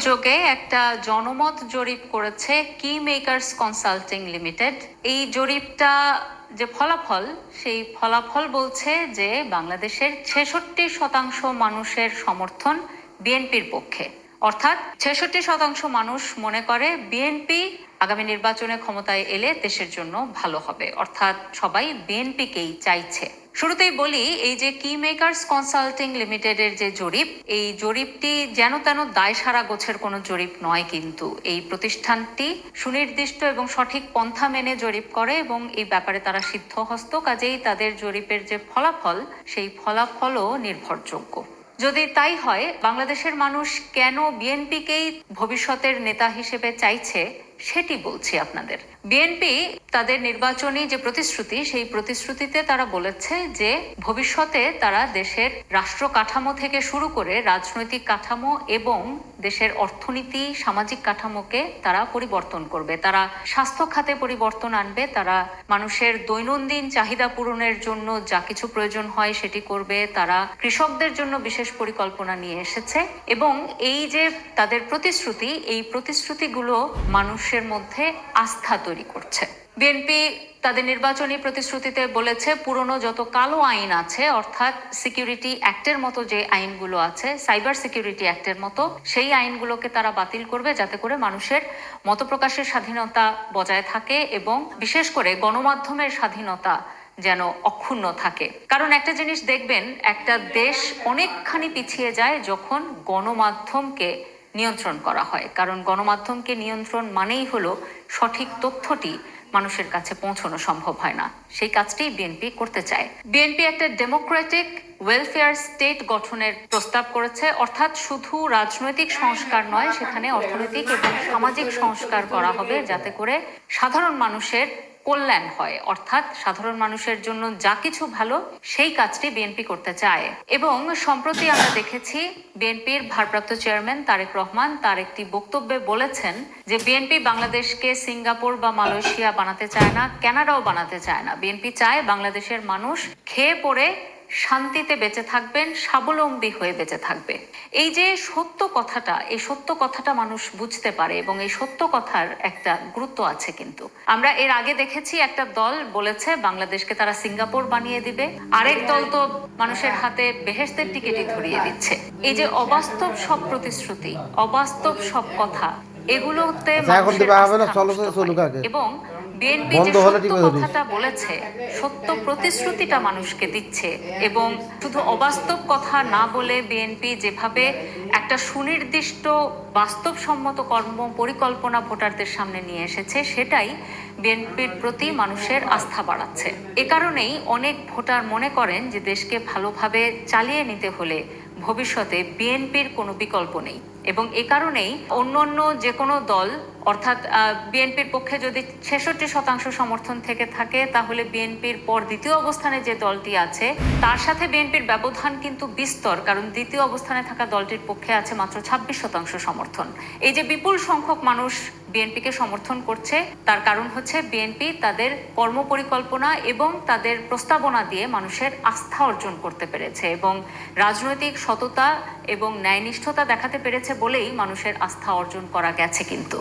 যোগে একটা জনমত জরিপ করেছে কি মেকার্স কনসাল্টিং লিমিটেড। এই জরিপটা যে ফলাফল, সেই ফলাফল বলছে যে বাংলাদেশের 66% মানুষের সমর্থন বিএনপির পক্ষে। অর্থাৎ 66% মানুষ মনে করে বিএনপি আগামী নির্বাচনে ক্ষমতায় এলে দেশের জন্য ভালো হবে, অর্থাৎ সবাই বিএনপিকেই চাইছে। শুরুতেই বলি, এই যে কি মেকার্স কনসাল্টিং লিমিটেডের যে জরিপ, এই জরিপটি যেন তেন দায় সারা গোছের কোনো জরিপ নয়, কিন্তু এই প্রতিষ্ঠানটি সুনির্দিষ্ট এবং সঠিক পন্থা মেনে জরিপ করে এবং এই ব্যাপারে তারা সিদ্ধহস্ত। কাজেই তাদের জরিপের যে ফলাফল, সেই ফলাফলও নির্ভরযোগ্য। যদি তাই হয়, বাংলাদেশের মানুষ কেন বিএনপিকেই ভবিষ্যতের নেতা হিসেবে চাইছে সেটি বলছি আপনাদের। বিএনপি তাদের নির্বাচনী যে প্রতিশ্রুতি, সেই প্রতিশ্রুতিতে তারা বলেছে যে ভবিষ্যতে তারা দেশের রাষ্ট্র কাঠামো থেকে শুরু করে রাজনৈতিক কাঠামো এবং দেশের অর্থনীতি, সামাজিক কাঠামোকে তারা পরিবর্তন করবে। তারা স্বাস্থ্য খাতে পরিবর্তন আনবে, তারা মানুষের দৈনন্দিন চাহিদা পূরণের জন্য যা কিছু প্রয়োজন হয় সেটি করবে, তারা কৃষকদের জন্য বিশেষ পরিকল্পনা নিয়ে এসেছে এবং এই যে তাদের প্রতিশ্রুতি, এই প্রতিশ্রুতিগুলো মানুষের মধ্যে আস্থা তৈরি করছে। বিএনপি তাদের নির্বাচনী প্রতিশ্রুতিতে বলেছে পুরনো যত কালো আইন আছে, অর্থাৎ সিকিউরিটি অ্যাক্টের মতো যে আইনগুলো আছে, সাইবার সিকিউরিটি অ্যাক্টের মতো, সেই আইনগুলোকে তারা বাতিল করবে যাতে করে মানুষের মতপ্রকাশের স্বাধীনতা বজায় থাকে এবং বিশেষ করে গণমাধ্যমের স্বাধীনতা যেন অক্ষুণ্ণ থাকে। কারণ একটা জিনিস দেখবেন, একটা দেশ অনেকখানি পিছিয়ে যায় যখন গণমাধ্যমকে নিয়ন্ত্রণ করা হয়। কারণ গণমাধ্যমকে নিয়ন্ত্রণ মানেই হলো সঠিক তথ্যটি মানুষের কাছে পৌঁছানো সম্ভব হয় না। সেই কাজটি বিএনপি করতে চায়। বিএনপি একটা ডেমোক্রেটিক ওয়েলফেয়ার স্টেট গঠনের প্রস্তাব করেছে, অর্থাৎ শুধু রাজনৈতিক সংস্কার নয়, সেখানে অর্থনৈতিক এবং সামাজিক সংস্কার করা হবে যাতে করে সাধারণ মানুষের কল্যাণ হয়। অর্থাৎ সাধারণ মানুষের জন্য যা কিছু ভালো, সেই কাজটি বিএনপি করতে চায়। এবং সম্প্রতি আমরা দেখেছি বিএনপির ভারপ্রাপ্ত চেয়ারম্যান তারেক রহমান তার একটি বক্তব্যে বলেছেন যে বিএনপি বাংলাদেশকে সিঙ্গাপুর বা মালয়েশিয়া বানাতে চায় না, কানাডাও বানাতে চায় না। বিএনপি চায় বাংলাদেশের মানুষ খেয়ে পড়ে শান্তিতে বেঁচে থাকবেন, স্বাবলম্বী হয়ে বেঁচে থাকবে। এই যে সত্য কথাটা, এই সত্য কথাটা মানুষ বুঝতে পারে এবং এই সত্য কথার একটা গুরুত্ব আছে। কিন্তু আমরা এর আগে দেখেছি একটা দল বলেছে বাংলাদেশকে তারা সিঙ্গাপুর বানিয়ে দিবে, আরেক দল তো মানুষের হাতে বেহেশতের টিকিটই ধরিয়ে দিচ্ছে। এই যে অবাস্তব সব প্রতিশ্রুতি, অবাস্তব সব কথা, এগুলোতে এবং বিএনপি যে সত্য কথাটা বলেছে, সত্য প্রতিশ্রুতিটা মানুষকে দিচ্ছে এবং শুধু অবাস্তব কথা না বলে বিএনপি যেভাবে একটা সুনির্দিষ্ট বাস্তবসম্মত কর্ম পরিকল্পনা ভোটারদের সামনে নিয়ে এসেছে, সেটাই বিএনপির প্রতি মানুষের আস্থা বাড়াচ্ছে। এ কারণেই অনেক ভোটার মনে করেন যে দেশকে ভালোভাবে চালিয়ে নিতে হলে ভবিষ্যতে বিএনপির কোনো বিকল্প নেই। এবং এ কারণেই অন্য যে কোনো দল, অর্থাৎ বিএনপির পক্ষে যদি 66% সমর্থন থেকে থাকে, তাহলে বিএনপির পর দ্বিতীয় অবস্থানে যে দলটি আছে তার সাথে বিএনপির ব্যবধান কিন্তু বিস্তর। কারণ দ্বিতীয় অবস্থানে থাকা দলটির পক্ষে আছে মাত্র 26% সমর্থন। এই যে বিপুল সংখ্যক মানুষ বিএনপিকে সমর্থন করছে, তার কারণ হচ্ছে বিএনপি তাদের কর্মপরিকল্পনা এবং তাদের প্রস্তাবনা দিয়ে মানুষের আস্থা অর্জন করতে পেরেছে এবং রাজনৈতিক সততা এবং ন্যায়নিষ্ঠতা দেখাতে পেরেছে বলেই মানুষের আস্থা অর্জন করা গেছে। কিন্তু